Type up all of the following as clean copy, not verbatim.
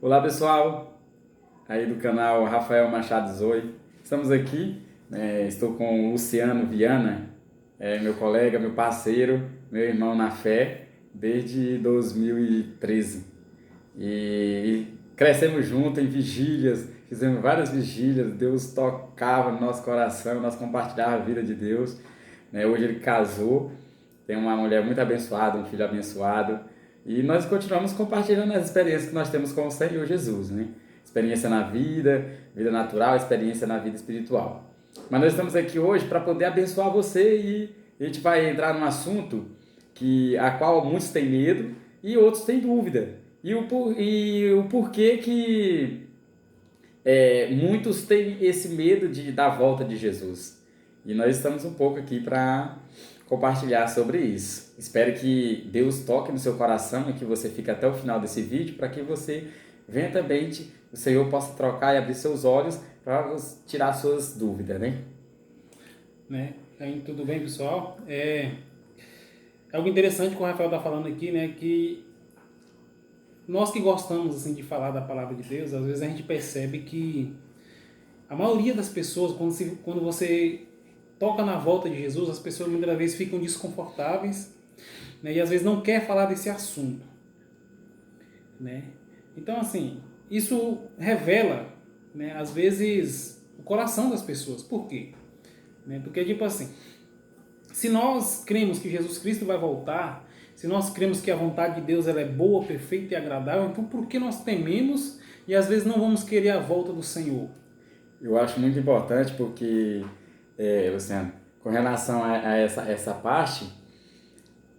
Olá pessoal, aí do canal Rafael Machado Zoe. Estamos aqui, estou com o Luciano Viana, meu colega, meu parceiro, meu irmão na fé, desde 2013. E crescemos juntos em vigílias, fizemos várias vigílias, Deus tocava no nosso coração, nós compartilhávamos a vida de Deus. Hoje ele casou, tem uma mulher muito abençoada, um filho abençoado. E nós continuamos compartilhando as experiências que nós temos com o Senhor Jesus, né? Experiência na vida, vida natural, experiência na vida espiritual. Mas nós estamos aqui hoje para poder abençoar você e a gente vai entrar num assunto a qual muitos têm medo e outros têm dúvida. E o porquê que muitos têm esse medo da volta de Jesus. E nós estamos um pouco aqui para compartilhar sobre isso. Espero que Deus toque no seu coração e que você fique até o final desse vídeo para que você venha também, o Senhor possa trocar e abrir seus olhos para tirar suas dúvidas, né? Aí, tudo bem, pessoal? Algo interessante que o Rafael está falando aqui, né? Que nós que gostamos assim, de falar da palavra de Deus, às vezes a gente percebe que a maioria das pessoas, quando você toca na volta de Jesus, as pessoas muitas das vezes ficam desconfortáveis, né? E às vezes não quer falar desse assunto, né? Então, assim, isso revela, né, às vezes, o coração das pessoas. Por quê? Porque, tipo assim, se nós cremos que Jesus Cristo vai voltar, se nós cremos que a vontade de Deus ela é boa, perfeita e agradável, então por que nós tememos e às vezes não vamos querer a volta do Senhor? Eu acho muito importante porque, Luciano, com relação a essa parte,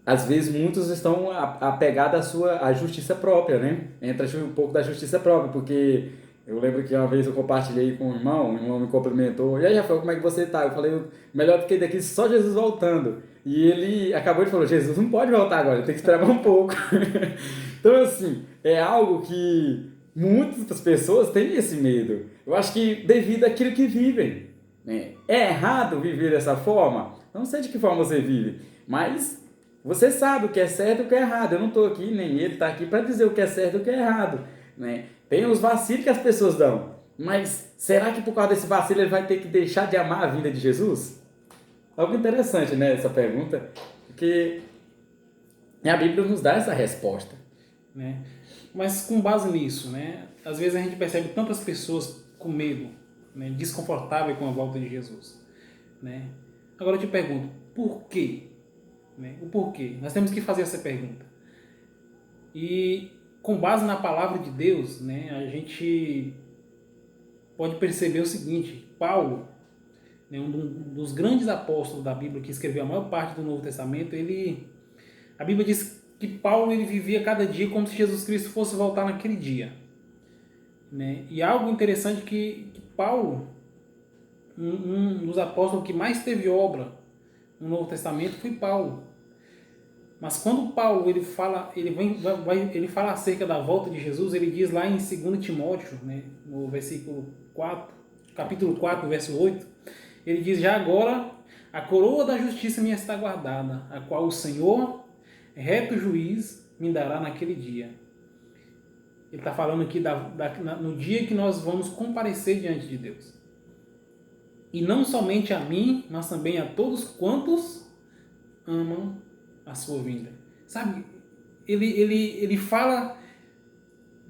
às vezes muitos estão apegados à justiça própria, né? Entra um pouco da justiça própria, porque eu lembro que uma vez eu compartilhei com o irmão me cumprimentou, e aí, Rafael, como é que você tá? Eu falei, melhor do que daqui, só Jesus voltando. E ele acabou de falar, Jesus não pode voltar agora, tem que esperar um pouco. Então, assim, é algo que muitas pessoas têm esse medo. Eu acho que devido àquilo que vivem, né? É errado viver dessa forma? Não sei de que forma você vive, mas você sabe o que é certo e o que é errado. Eu não estou aqui, nem ele está aqui para dizer o que é certo e o que é errado, né? Tem os vacilos que as pessoas dão, mas será que por causa desse vacilo ele vai ter que deixar de amar a vida de Jesus? Algo interessante, né, essa pergunta, porque a Bíblia nos dá essa resposta. Né? Mas com base nisso, né, às vezes a gente percebe tantas pessoas com medo, né, desconfortável com a volta de Jesus, né? Agora eu te pergunto, por quê? Né? O porquê? Nós temos que fazer essa pergunta. E com base na palavra de Deus, né, a gente pode perceber o seguinte: Paulo, né, um dos grandes apóstolos da Bíblia, que escreveu a maior parte do Novo Testamento, a Bíblia diz que Paulo ele vivia cada dia como se Jesus Cristo fosse voltar naquele dia, né? E algo interessante que Paulo, um dos apóstolos que mais teve obra no Novo Testamento foi Paulo. Mas quando Paulo ele fala acerca da volta de Jesus, ele diz lá em 2 Timóteo, né, no versículo 4, capítulo 4, verso 8, ele diz: já agora a coroa da justiça me está guardada, a qual o Senhor, reto juiz, me dará naquele dia. Ele está falando aqui no dia que nós vamos comparecer diante de Deus. E não somente a mim, mas também a todos quantos amam a sua vinda. Sabe, ele fala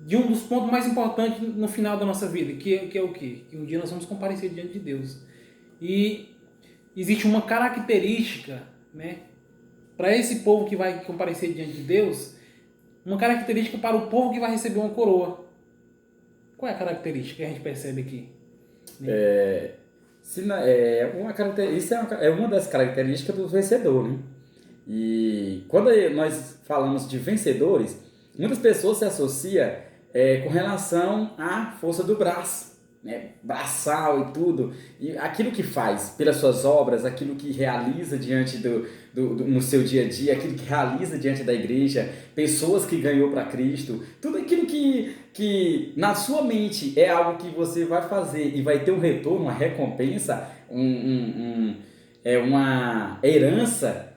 de um dos pontos mais importantes no final da nossa vida, que é o quê? Que um dia nós vamos comparecer diante de Deus. E existe uma característica, né, para esse povo que vai comparecer diante de Deus, uma característica para o povo que vai receber uma coroa. Qual é a característica que a gente percebe aqui? Isso é uma das características do vencedor, né? E quando nós falamos de vencedores, muitas pessoas se associam com relação à força do braço, né? Braçal e tudo, e aquilo que faz pelas suas obras, aquilo que realiza diante no seu dia a dia, aquilo que realiza diante da igreja, pessoas que ganhou para Cristo, tudo aquilo que na sua mente é algo que você vai fazer e vai ter um retorno, uma recompensa, uma herança.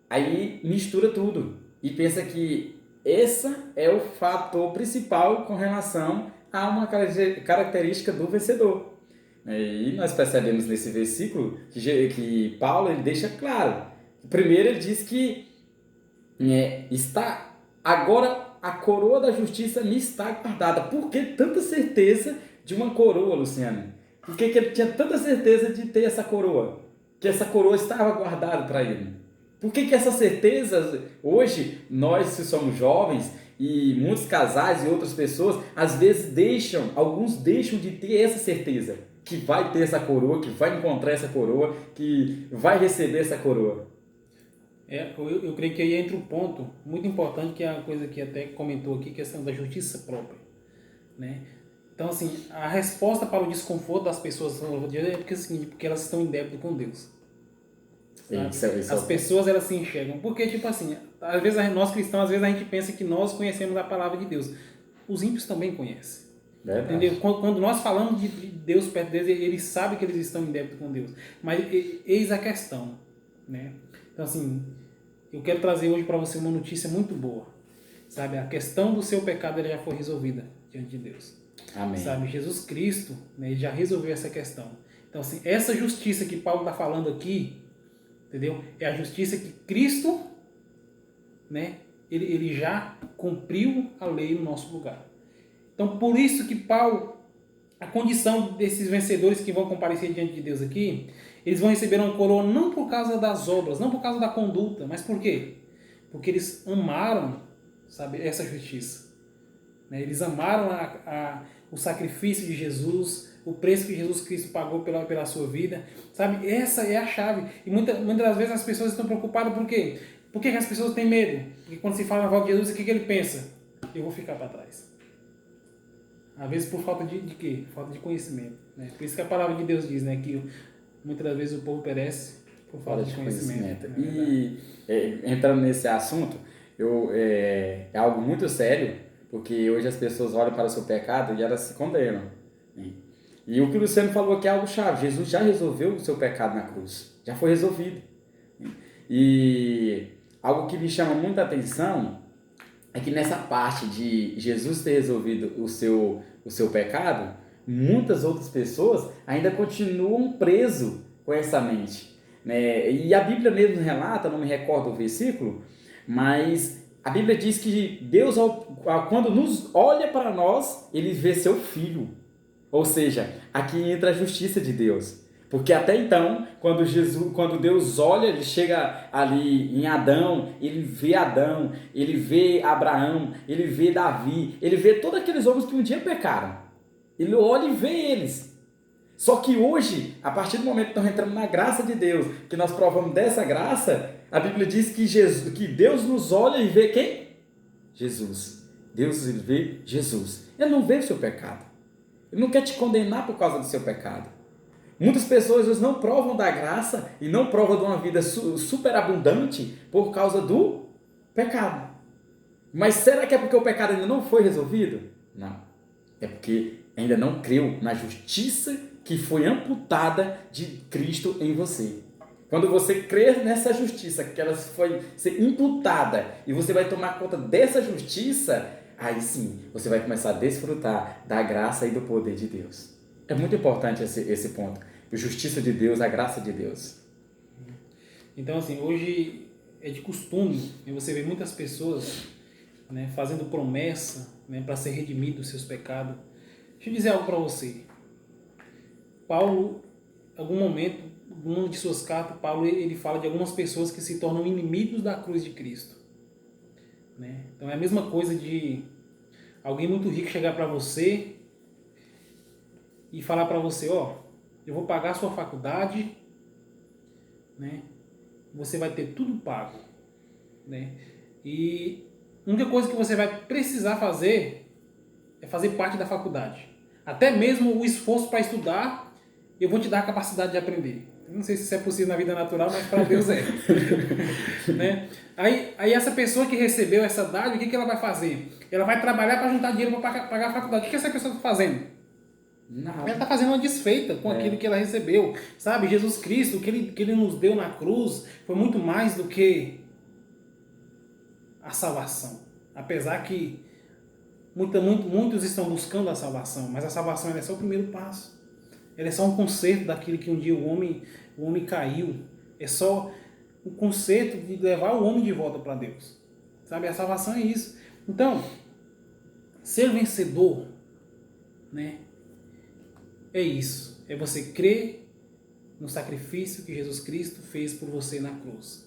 Aí mistura tudo e pensa que esse é o fator principal com relação a uma característica do vencedor. E nós percebemos nesse versículo que Paulo ele deixa claro. Primeiro ele diz que está agora a coroa da justiça me está guardada. Por que tanta certeza de uma coroa, Luciano? Por que ele tinha tanta certeza de ter essa coroa? Que essa coroa estava guardada para ele. Por que essa certeza, hoje, nós se somos jovens e muitos casais e outras pessoas, às vezes alguns deixam de ter essa certeza, que vai ter essa coroa, que vai encontrar essa coroa, que vai receber essa coroa. Eu creio que aí entra um ponto muito importante, que é a coisa que até comentou aqui, questão da justiça própria, né? Então, assim, a resposta para o desconforto das pessoas porque elas estão em débito com Deus. As pessoas, elas se enxergam. Porque, tipo assim, às vezes nós cristãos, às vezes a gente pensa que nós conhecemos a palavra de Deus. Os ímpios também conhecem. Verdade. Entendeu? Quando nós falamos de Deus perto deles, eles sabem que eles estão em débito com Deus. Mas eis a questão, né? Então, assim, eu quero trazer hoje para você uma notícia muito boa. Sabe? A questão do seu pecado ela já foi resolvida diante de Deus. Amém. Sabe? Jesus Cristo, né, já resolveu essa questão. Então, assim, essa justiça que Paulo está falando aqui, entendeu? É a justiça que Cristo, né, ele já cumpriu a lei no nosso lugar. Então, por isso que Paulo, a condição desses vencedores que vão comparecer diante de Deus aqui, eles vão receber uma coroa não por causa das obras, não por causa da conduta, mas por quê? Porque eles amaram, sabe, essa justiça. Né? Eles amaram o sacrifício de Jesus, o preço que Jesus Cristo pagou pela sua vida. Sabe? Essa é a chave. E muitas das vezes as pessoas estão preocupadas por quê? Por que as pessoas têm medo? Porque quando se fala na volta de Jesus, o que ele pensa? Eu vou ficar para trás. Às vezes por falta de quê? Falta de conhecimento. Né? Por isso que a palavra de Deus diz, né, que muitas das vezes o povo perece por falta de conhecimento. Né? E entrando nesse assunto, é algo muito sério, porque hoje as pessoas olham para o seu pecado e elas se condenam. Né? E o que o Luciano falou aqui é algo chave. Jesus já resolveu o seu pecado na cruz. Já foi resolvido. Né? E algo que me chama muita atenção é que nessa parte de Jesus ter resolvido o seu pecado, muitas outras pessoas ainda continuam presos com essa mente. Né? E a Bíblia mesmo relata, não me recordo o versículo, mas a Bíblia diz que Deus, quando nos olha para nós, ele vê seu Filho. Ou seja, aqui entra a justiça de Deus. Porque até então, quando Deus olha, ele chega ali em Adão, ele vê Abraão, ele vê Davi, ele vê todos aqueles homens que um dia pecaram. Ele olha e vê eles. Só que hoje, a partir do momento que nós entramos na graça de Deus, que nós provamos dessa graça, a Bíblia diz que Deus nos olha e vê quem? Jesus. Deus vê Jesus. Ele não vê o seu pecado. Ele não quer te condenar por causa do seu pecado. Muitas pessoas não provam da graça e não provam de uma vida superabundante por causa do pecado. Mas será que é porque o pecado ainda não foi resolvido? Não. É porque ainda não creu na justiça que foi amputada de Cristo em você. Quando você crer nessa justiça, que ela foi ser imputada, e você vai tomar conta dessa justiça, aí sim, você vai começar a desfrutar da graça e do poder de Deus. É muito importante esse ponto. A justiça de Deus, a graça de Deus. Então, assim, hoje é de costume, você vê muitas pessoas, né, fazendo promessa, né, para ser redimido dos seus pecados. Deixa eu dizer algo para você. Paulo, em algum momento, em uma de suas cartas, Paulo ele fala de algumas pessoas que se tornam inimigos da cruz de Cristo. Né? Então é a mesma coisa de alguém muito rico chegar para você e falar para você, ó, eu vou pagar a sua faculdade, né? Você vai ter tudo pago, né? E a única coisa que você vai precisar fazer é fazer parte da faculdade. Até mesmo o esforço para estudar, eu vou te dar a capacidade de aprender. Eu não sei se isso é possível na vida natural, mas para Deus é. Né? Aí essa pessoa que recebeu essa dádiva, o que ela vai fazer? Ela vai trabalhar para juntar dinheiro para pagar a faculdade. O que essa pessoa está fazendo? Não. Ela está fazendo uma desfeita com aquilo que ela recebeu. Sabe, Jesus Cristo, o que ele nos deu na cruz foi muito mais do que a salvação. Apesar que muitos estão buscando a salvação, mas a salvação é só o primeiro passo. Ela é só um conserto daquilo que um dia o homem caiu. É só o conserto de levar o homem de volta para Deus. Sabe? A salvação é isso. Então, ser vencedor, né, é isso. É você crer no sacrifício que Jesus Cristo fez por você na cruz.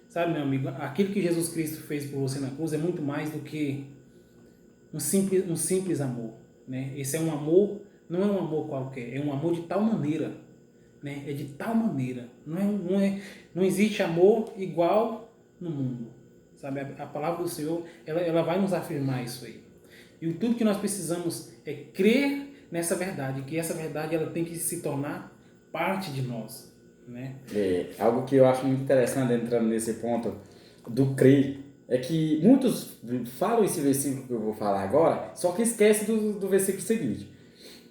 Sabe, meu amigo, aquilo que Jesus Cristo fez por você na cruz é muito mais do que um simples amor, né? Esse é um amor, não é um amor qualquer, é um amor de tal maneira, né? É de tal maneira. Não existe amor igual no mundo, sabe? A palavra do Senhor, ela vai nos afirmar isso aí. E tudo que nós precisamos é crer nessa verdade, que essa verdade ela tem que se tornar parte de nós, né? Algo que eu acho muito interessante entrando nesse ponto do crer é que muitos falam esse versículo que eu vou falar agora, só que esquece do versículo seguinte.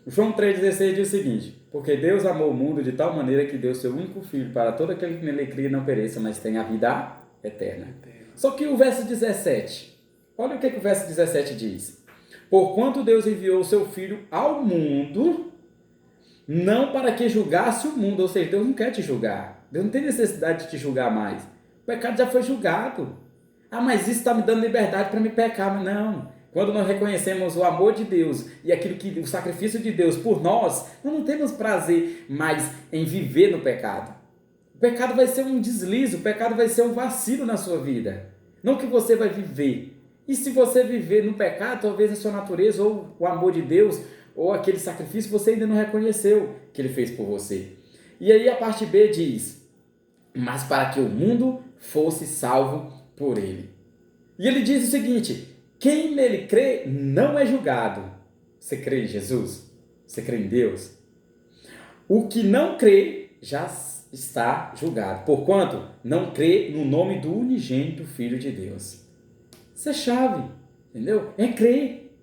João 3,16 diz o seguinte: porque Deus amou o mundo de tal maneira que deu seu único filho para todo aquele que nele crê não pereça, mas tenha a vida eterna. Só que o verso 17, olha o que o verso 17 diz: porquanto Deus enviou o seu filho ao mundo, não para que julgasse o mundo, ou seja, Deus não quer te julgar, Deus não tem necessidade de te julgar mais, o pecado já foi julgado. Ah, mas isso está me dando liberdade para me pecar. Mas não, quando nós reconhecemos o amor de Deus e o sacrifício de Deus por nós, nós não temos prazer mais em viver no pecado. O pecado vai ser um deslize, o pecado vai ser um vacilo na sua vida, não que você vai viver. E se você viver no pecado, talvez a sua natureza ou o amor de Deus ou aquele sacrifício você ainda não reconheceu que ele fez por você. E aí a parte B diz: mas para que o mundo fosse salvo por ele. E ele diz o seguinte: quem nele crê não é julgado. Você crê em Jesus? Você crê em Deus? O que não crê já está julgado, porquanto não crê no nome do unigênito Filho de Deus. Isso é chave, entendeu? É crer.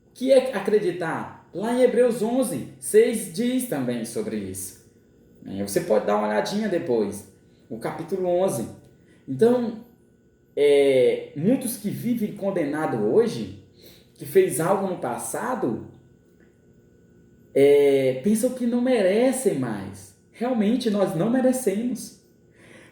O que é acreditar? Lá em Hebreus 11, 6 diz também sobre isso. Você pode dar uma olhadinha depois, o capítulo 11. Então, muitos que vivem condenados hoje, que fez algo no passado, pensam que não merecem mais. Realmente nós não merecemos.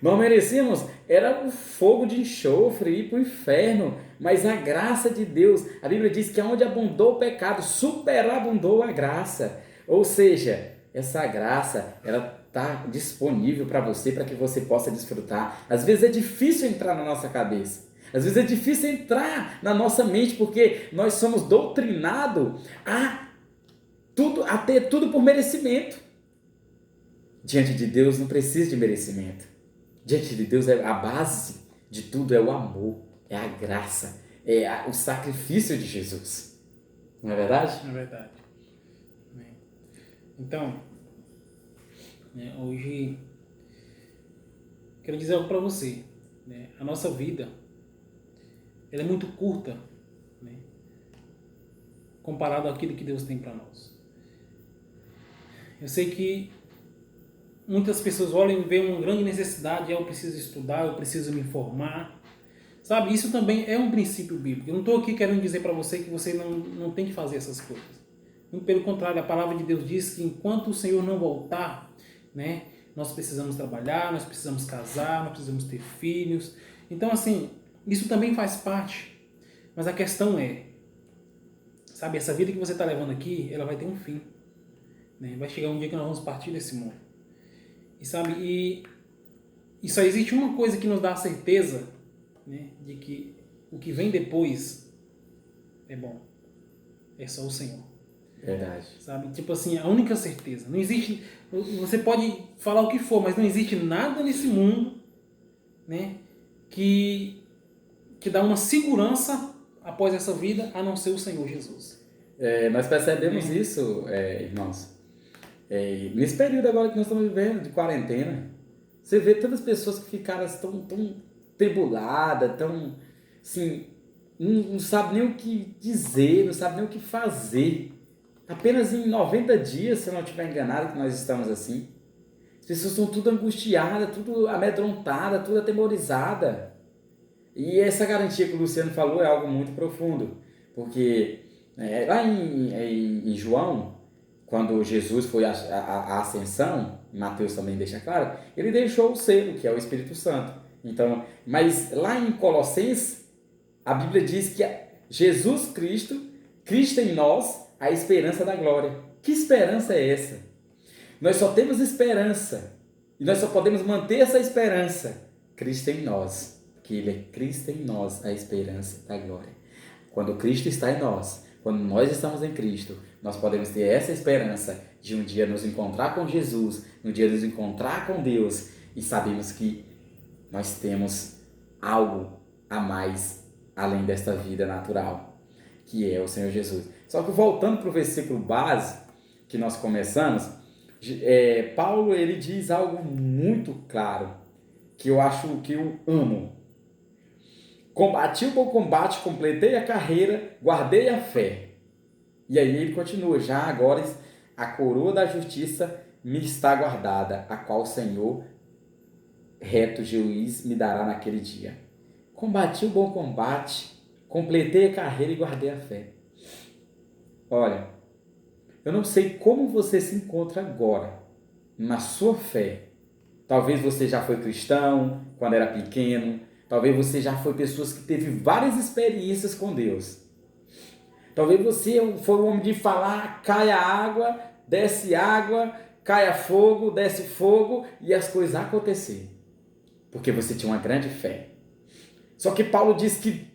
Nós merecemos era o fogo de enxofre, ir para o inferno, mas a graça de Deus, a Bíblia diz que onde abundou o pecado, superabundou a graça. Ou seja, essa graça, ela está disponível para você, para que você possa desfrutar. Às vezes é difícil entrar na nossa cabeça, às vezes é difícil entrar na nossa mente, porque nós somos doutrinados a ter tudo por merecimento. Diante de Deus não precisa de merecimento. Diante de Deus a base de tudo é o amor, é a graça, o sacrifício de Jesus. Não é verdade? É verdade. Então, hoje quero dizer algo para você. A nossa vida ela é muito curta, comparado àquilo que Deus tem para nós. Eu sei que muitas pessoas olham e veem uma grande necessidade, eu preciso estudar, eu preciso me informar. Sabe, isso também é um princípio bíblico. Eu não estou aqui querendo dizer para você que você não tem que fazer essas coisas. Muito pelo contrário, a palavra de Deus diz que enquanto o Senhor não voltar, nós precisamos trabalhar, nós precisamos casar, nós precisamos ter filhos. Então, assim, isso também faz parte. Mas a questão é, sabe, essa vida que você está levando aqui, ela vai ter um fim. Vai chegar um dia que nós vamos partir desse mundo. E sabe, e só existe uma coisa que nos dá a certeza, de que o que vem depois é bom. É só o Senhor. Verdade. Sabe, tipo assim, a única certeza. Não existe, você pode falar o que for, mas não existe nada nesse mundo, que dá uma segurança após essa vida, a não ser o Senhor Jesus. Nós percebemos isso, irmãos. Nesse período agora que nós estamos vivendo, de quarentena, você vê tantas pessoas que ficaram tão tribuladas, tão, assim, não sabe nem o que dizer, não sabe nem o que fazer. Apenas em 90 dias, se eu não estiver enganado, que nós estamos assim. As pessoas estão tudo angustiadas, tudo amedrontadas, tudo atemorizadas. E essa garantia que o Luciano falou é algo muito profundo, porque lá em João, quando Jesus foi à ascensão, Mateus também deixa claro, ele deixou o selo, que é o Espírito Santo. Então, mas lá em Colossenses, a Bíblia diz que Jesus Cristo, Cristo em nós, a esperança da glória. Que esperança é essa? Nós só temos esperança, e nós só podemos manter essa esperança, Cristo em nós, que Ele é Cristo em nós, a esperança da glória. Quando Cristo está em nós, quando nós estamos em Cristo, nós podemos ter essa esperança de um dia nos encontrar com Jesus, um dia nos encontrar com Deus, e sabemos que nós temos algo a mais além desta vida natural, que é o Senhor Jesus. Só que voltando para o versículo base que nós começamos, Paulo ele diz algo muito claro, que eu acho que eu amo. Combati o bom combate, completei a carreira, guardei a fé. E aí ele continua, já agora a coroa da justiça me está guardada, a qual o Senhor, reto juiz, me dará naquele dia. Combati o bom combate, completei a carreira e guardei a fé. Olha, eu não sei como você se encontra agora na sua fé. Talvez você já foi cristão quando era pequeno. Talvez você já foi pessoas que teve várias experiências com Deus. Talvez você foi um homem de falar, cai a água, cai fogo, desce fogo e as coisas acontecerem. Porque você tinha uma grande fé. Só que Paulo diz que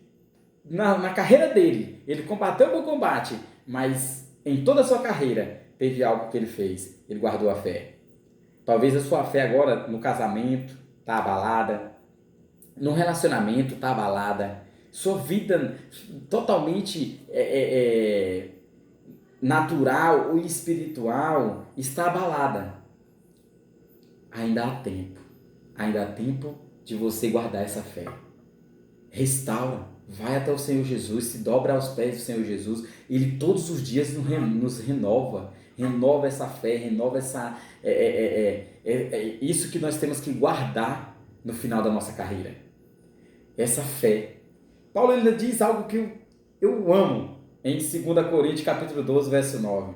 na carreira dele, ele combateu o bom combate, mas em toda a sua carreira teve algo que ele fez. Ele guardou a fé. Talvez a sua fé agora no casamento está abalada, no relacionamento está abalada, sua vida totalmente natural ou espiritual está abalada. Ainda há tempo de você guardar essa fé. Restaura, vai até o Senhor Jesus, se dobra aos pés do Senhor Jesus, Ele todos os dias nos renova essa fé, renova essa isso que nós temos que guardar no final da nossa carreira, essa fé. Paulo ainda diz algo que eu amo em 2 Coríntios capítulo 12, verso 9.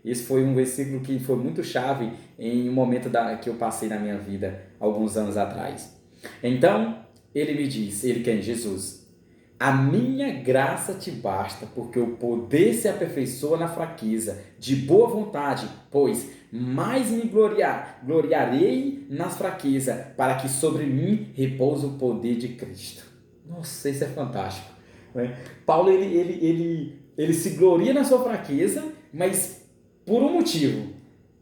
Esse foi um versículo que foi muito chave em um momento que eu passei na minha vida, alguns anos atrás. Então, ele me diz, ele quem? Jesus. A minha graça te basta, porque o poder se aperfeiçoa na fraqueza, de boa vontade, pois mais me gloriarei nas fraquezas, para que sobre mim repouse o poder de Cristo. Nossa, isso é fantástico. Né? Paulo, ele se gloria na sua fraqueza, mas por um motivo,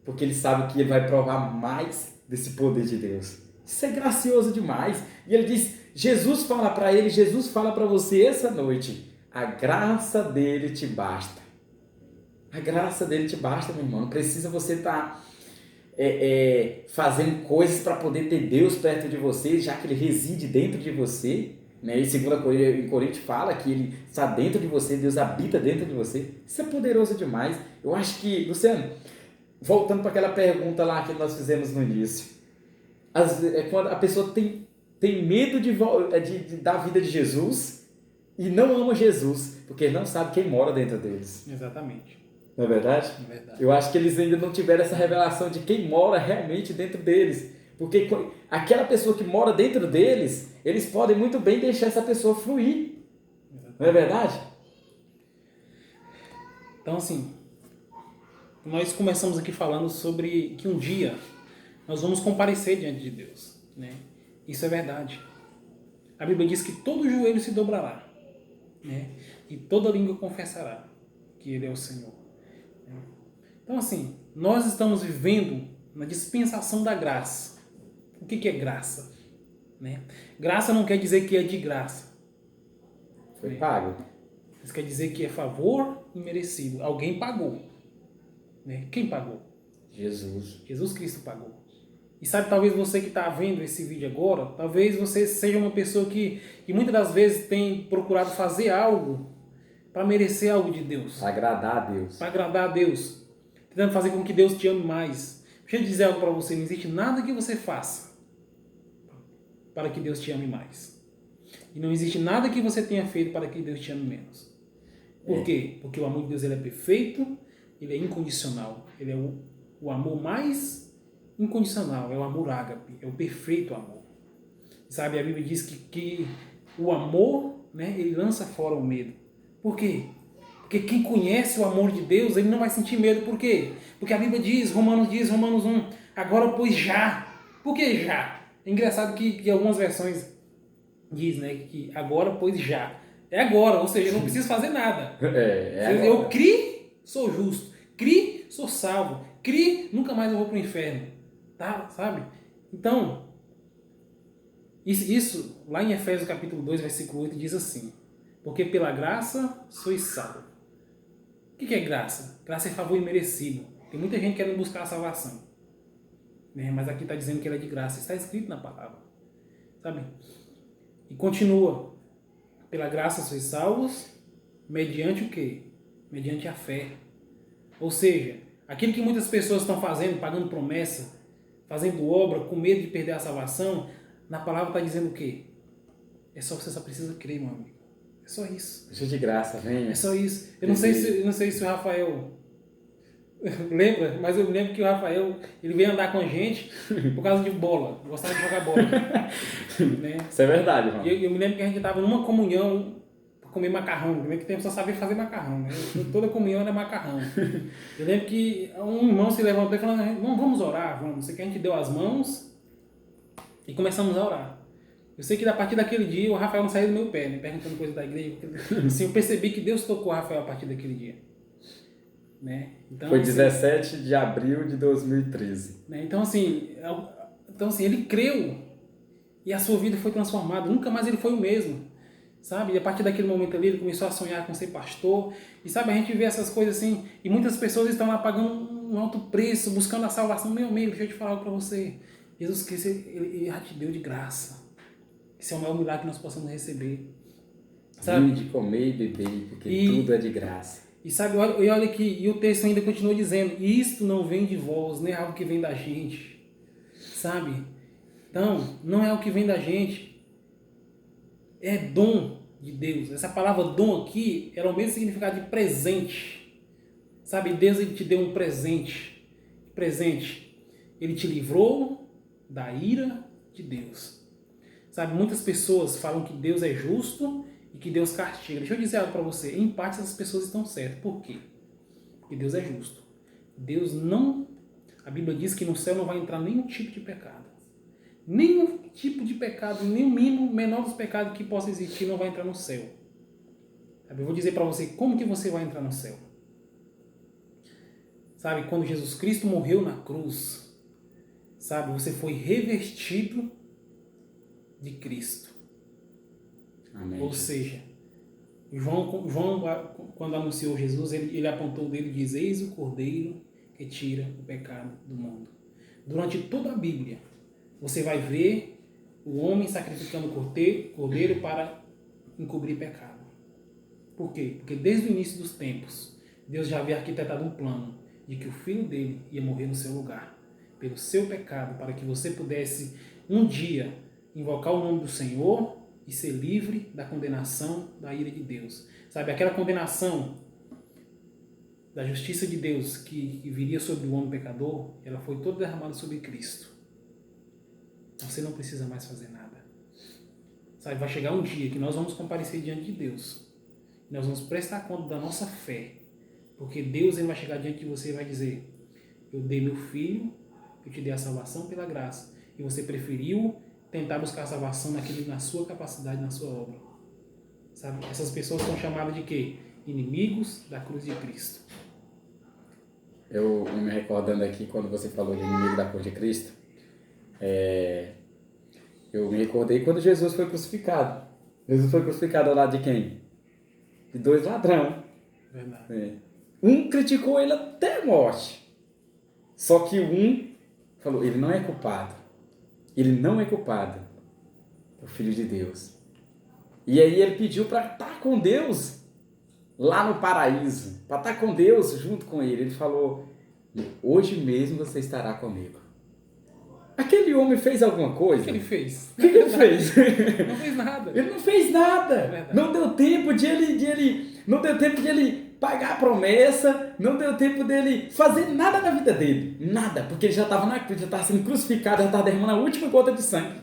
porque ele sabe que ele vai provar mais desse poder de Deus. Isso é gracioso demais. E ele diz, Jesus fala para ele, Jesus fala para você essa noite, a graça dele te basta. A graça dele te basta, meu irmão. Não precisa você estar fazendo coisas para poder ter Deus perto de você, já que ele reside dentro de você. Né? E 2 Coríntios fala que ele está dentro de você, Deus habita dentro de você. Isso é poderoso demais. Eu acho que, Luciano, voltando para aquela pergunta lá que nós fizemos no início, quando a pessoa tem medo da vida de Jesus e não ama Jesus, porque não sabe quem mora dentro deles. Exatamente. Não é verdade? É verdade. Eu acho que eles ainda não tiveram essa revelação de quem mora realmente dentro deles. Porque aquela pessoa que mora dentro deles, eles podem muito bem deixar essa pessoa fluir. Exatamente. Não é verdade? Então, assim, nós começamos aqui falando sobre que um dia nós vamos comparecer diante de Deus. Né? Isso é verdade. A Bíblia diz que todo joelho se dobrará, né? E toda língua confessará que Ele é o Senhor. Então, assim, nós estamos vivendo na dispensação da graça. O que é graça? Né? Graça não quer dizer que é de graça. Foi pago. Isso quer dizer que é favor imerecido. Alguém pagou. Né? Quem pagou? Jesus. Jesus Cristo pagou. E sabe, talvez você que está vendo esse vídeo agora, talvez você seja uma pessoa que muitas das vezes tem procurado fazer algo para merecer algo de Deus. Para agradar a Deus. Para agradar a Deus. Tentando fazer com que Deus te ame mais. Deixa eu dizer algo para você, não existe nada que você faça para que Deus te ame mais. E não existe nada que você tenha feito para que Deus te ame menos. Por quê? Porque o amor de Deus ele é perfeito, ele é incondicional. Ele é o amor mais incondicional, é o amor ágape, é o perfeito amor. Sabe, a Bíblia diz que o amor, né, ele lança fora o medo. Por quê? Porque quem conhece o amor de Deus, ele não vai sentir medo. Por quê? Porque a Bíblia diz, Romanos 1, agora pois já. Por que já? É engraçado que algumas versões diz, né, que agora pois já. É agora, ou seja, eu não preciso fazer nada. Eu criei, sou justo. Criei, sou salvo. Criei, nunca mais eu vou para o inferno. Tá? Sabe? Então, isso lá em Efésios capítulo 2, versículo 8, diz assim: porque pela graça sois salvo. O que é graça? Graça é favor imerecido. Tem muita gente querendo buscar a salvação, né? Mas aqui está dizendo que ela é de graça. Está escrito na palavra. Sabe? E continua. Pela graça sois salvos, mediante o quê? Mediante a fé. Ou seja, aquilo que muitas pessoas estão fazendo, pagando promessa, fazendo obra, com medo de perder a salvação, na palavra está dizendo o quê? Você só precisa crer, meu amigo. É só isso. Isso de graça, venha. É só isso. Eu não sei se o Rafael lembra, mas eu me lembro que o Rafael ele veio andar com a gente por causa de bola. Eu gostava de jogar bola. Né? Isso é verdade, irmão. Eu me lembro que a gente estava numa comunhão para comer macarrão. Naquele tempo só sabia fazer macarrão. Né? Toda comunhão era macarrão. Eu lembro que um irmão se levantou e falou: vamos orar, vamos. Sei que a gente deu as mãos e começamos a orar. Eu sei que a partir daquele dia o Rafael não saiu do meu pé, né? Perguntando coisa da igreja. Assim, eu percebi que Deus tocou o Rafael a partir daquele dia. Né? Então, foi 17 de abril de 2013. Né? Então, assim, ele creu e a sua vida foi transformada. Nunca mais ele foi o mesmo. Sabe? E a partir daquele momento ali ele começou a sonhar com ser pastor. E sabe, a gente vê essas coisas assim, e muitas pessoas estão lá pagando um alto preço, buscando a salvação. Meu amigo, deixa eu te falar algo para você. Jesus Cristo, ele já te deu de graça. Esse é o maior milagre que nós possamos receber. Sabe? De comer e beber, porque tudo é de graça. E sabe, olha aqui, e o texto ainda continua dizendo: isto não vem de vós, nem é algo que vem da gente. Sabe? Então, não é o que vem da gente. É dom de Deus. Essa palavra dom aqui, ela é o mesmo significado de presente. Sabe, Deus ele te deu um presente. Presente. Ele te livrou da ira de Deus. Sabe, muitas pessoas falam que Deus é justo e que Deus castiga. Deixa eu dizer algo para você. Em parte essas pessoas estão certas. Por quê? Porque Deus é justo. Deus não... A Bíblia diz que no céu não vai entrar nenhum tipo de pecado. Nenhum tipo de pecado, nem o mínimo, menor dos pecados que possa existir não vai entrar no céu. Sabe, eu vou dizer para você como que você vai entrar no céu. Sabe, quando Jesus Cristo morreu na cruz, sabe, você foi revestido de Cristo. Amém. Ou seja, João, quando anunciou Jesus, ele apontou dele e diz: eis o Cordeiro que tira o pecado do mundo. Durante toda a Bíblia, você vai ver o homem sacrificando o cordeiro para encobrir pecado. Por quê? Porque desde o início dos tempos, Deus já havia arquitetado um plano de que o filho dele ia morrer no seu lugar, pelo seu pecado, para que você pudesse um dia invocar o nome do Senhor e ser livre da condenação da ira de Deus. Sabe, aquela condenação da justiça de Deus que viria sobre o homem pecador, ela foi toda derramada sobre Cristo. Você não precisa mais fazer nada. Sabe, vai chegar um dia que nós vamos comparecer diante de Deus. Nós vamos prestar conta da nossa fé. Porque Deus ele vai chegar diante de você e vai dizer: eu dei meu filho, eu te dei a salvação pela graça. E você preferiu tentar buscar a salvação na sua capacidade, na sua obra. Sabe? Essas pessoas são chamadas de quê? Inimigos da cruz de Cristo. Eu me recordando aqui, quando você falou de inimigo da cruz de Cristo, eu me recordei quando Jesus foi crucificado. Jesus foi crucificado ao lado de quem? De dois ladrões. Verdade. Um criticou ele até a morte. Só que um falou: ele não é culpado. Ele não é culpado. É o Filho de Deus. E aí ele pediu para estar com Deus lá no paraíso. Para estar com Deus junto com ele. Ele falou: hoje mesmo você estará comigo. Aquele homem fez alguma coisa? O que ele fez? O que ele fez? Não fez nada. Ele não fez nada. Verdade. Não deu tempo não deu tempo de ele pagar a promessa, não deu tempo dele fazer nada na vida dele. Nada, porque ele já estava na cruz, já estava sendo crucificado, já estava derramando a última gota de sangue.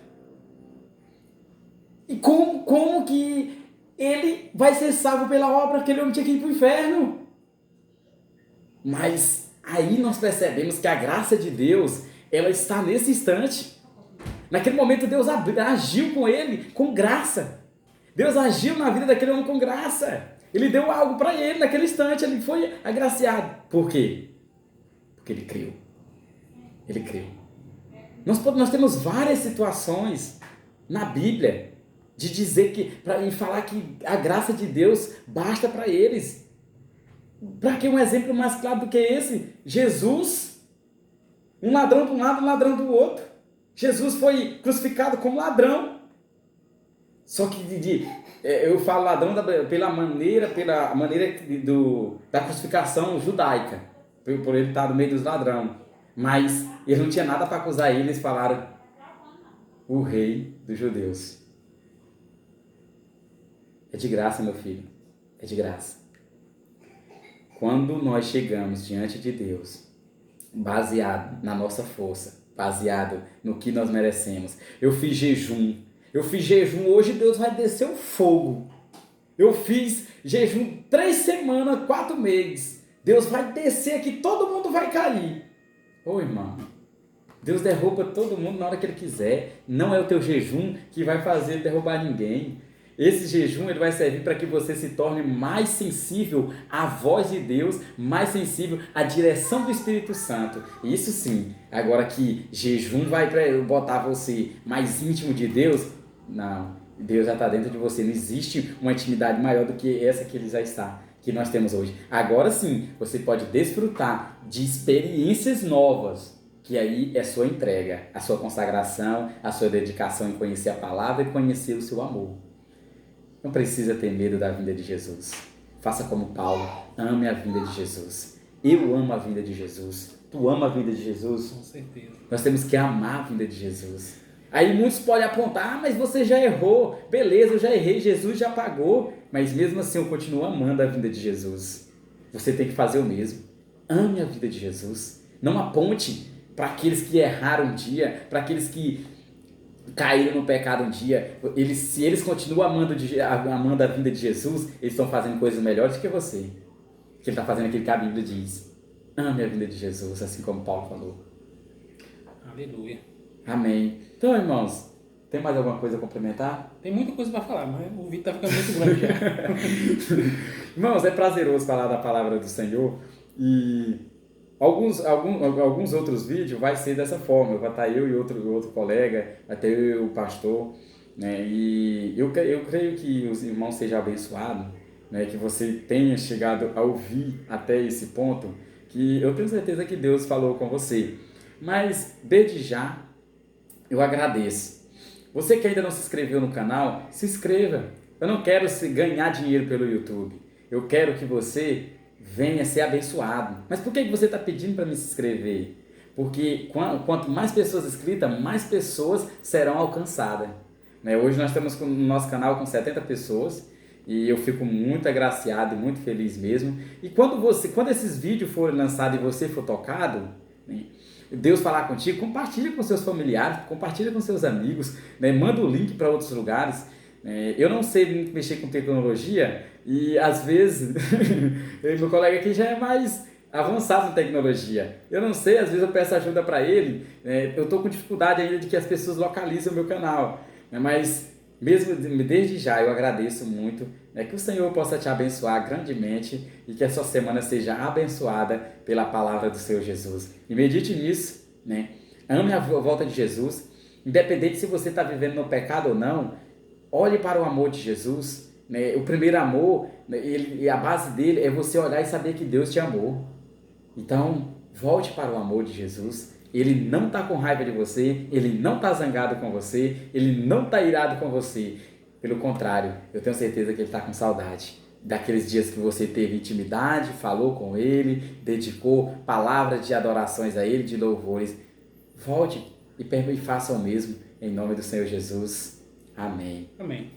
E como que ele vai ser salvo pela obra? Aquele homem tinha que ir para o inferno. Mas aí nós percebemos que a graça de Deus, ela está nesse instante. Naquele momento Deus agiu com ele com graça. Deus agiu na vida daquele homem com graça. Ele deu algo para ele naquele instante, ele foi agraciado. Por quê? Porque ele creu. Ele creu. Nós temos várias situações na Bíblia de dizer e falar que a graça de Deus basta para eles. Para que um exemplo mais claro do que esse? Jesus, um ladrão de um lado, um ladrão do outro. Jesus foi crucificado como ladrão. Só que eu falo ladrão pela maneira da crucificação judaica, por ele estar no meio dos ladrões. Mas ele não tinha nada para acusar ele, eles falaram: o rei dos judeus. É de graça, meu filho, é de graça. Quando nós chegamos diante de Deus, baseado na nossa força, baseado no que nós merecemos, eu fiz jejum, hoje Deus vai descer o fogo. Eu fiz jejum 3 semanas, 4 meses. Deus vai descer aqui, todo mundo vai cair. Ô irmão, Deus derruba todo mundo na hora que Ele quiser. Não é o teu jejum que vai fazer Ele derrubar ninguém. Esse jejum ele vai servir para que você se torne mais sensível à voz de Deus, mais sensível à direção do Espírito Santo. Isso sim. Agora que jejum vai botar você mais íntimo de Deus, não. Deus já está dentro de você. Não existe uma intimidade maior do que essa que Ele já está, que nós temos hoje. Agora sim, você pode desfrutar de experiências novas, que aí é sua entrega, a sua consagração, a sua dedicação em conhecer a palavra e conhecer o seu amor. Não precisa ter medo da vinda de Jesus. Faça como Paulo, ame a vinda de Jesus. Eu amo a vinda de Jesus. Tu ama a vinda de Jesus? Com certeza. Nós temos que amar a vinda de Jesus. Aí muitos podem apontar: mas você já errou. Beleza, eu já errei, Jesus já pagou. Mas mesmo assim eu continuo amando a vinda de Jesus. Você tem que fazer o mesmo. Ame a vida de Jesus. Não aponte para aqueles que erraram um dia, para aqueles que caíram no pecado um dia. Se eles continuam amando a vinda de Jesus, eles estão fazendo coisas melhores do que você. Que ele está fazendo aquilo que a Bíblia diz. Ame a vinda de Jesus, assim como Paulo falou. Aleluia. Amém. Então, irmãos, tem mais alguma coisa a complementar? Tem muita coisa para falar, mas o vídeo está ficando muito grande já. Irmãos, é prazeroso falar da palavra do Senhor. E alguns outros vídeos vai ser dessa forma. Vai estar eu e outro colega, vai ter eu e o pastor, né? E eu creio que os irmãos sejam abençoados, né? Que você tenha chegado a ouvir até esse ponto, que eu tenho certeza que Deus falou com você. Mas desde já eu agradeço. Você que ainda não se inscreveu no canal, se inscreva. Eu não quero ganhar dinheiro pelo YouTube. Eu quero que você venha ser abençoado. Mas por que você está pedindo para me se inscrever? Porque quanto mais pessoas inscritas, mais pessoas serão alcançadas. Né? Hoje nós estamos no nosso canal com 70 pessoas e eu fico muito agraciado e muito feliz mesmo. E quando esses vídeos forem lançados e você for tocado, né, Deus falar contigo, compartilha com seus familiares, compartilha com seus amigos, né, manda o link para outros lugares. Eu não sei muito mexer com tecnologia e às vezes meu colega aqui já é mais avançado em tecnologia. Eu não sei, às vezes eu peço ajuda para ele, eu estou com dificuldade ainda de que as pessoas localizem o meu canal, mas mesmo desde já eu agradeço muito, que o Senhor possa te abençoar grandemente e que a sua semana seja abençoada pela palavra do Senhor Jesus. E medite nisso, né? Ame a volta de Jesus, independente se você está vivendo no pecado ou não. Olhe para o amor de Jesus, né? O primeiro amor, né, a base dele é você olhar e saber que Deus te amou. Então, volte para o amor de Jesus. Ele não está com raiva de você, Ele não está zangado com você, Ele não está irado com você. Pelo contrário, eu tenho certeza que Ele está com saudade daqueles dias que você teve intimidade, falou com Ele, dedicou palavras de adorações a Ele, de louvores. Volte e faça o mesmo em nome do Senhor Jesus. Amém. Amém.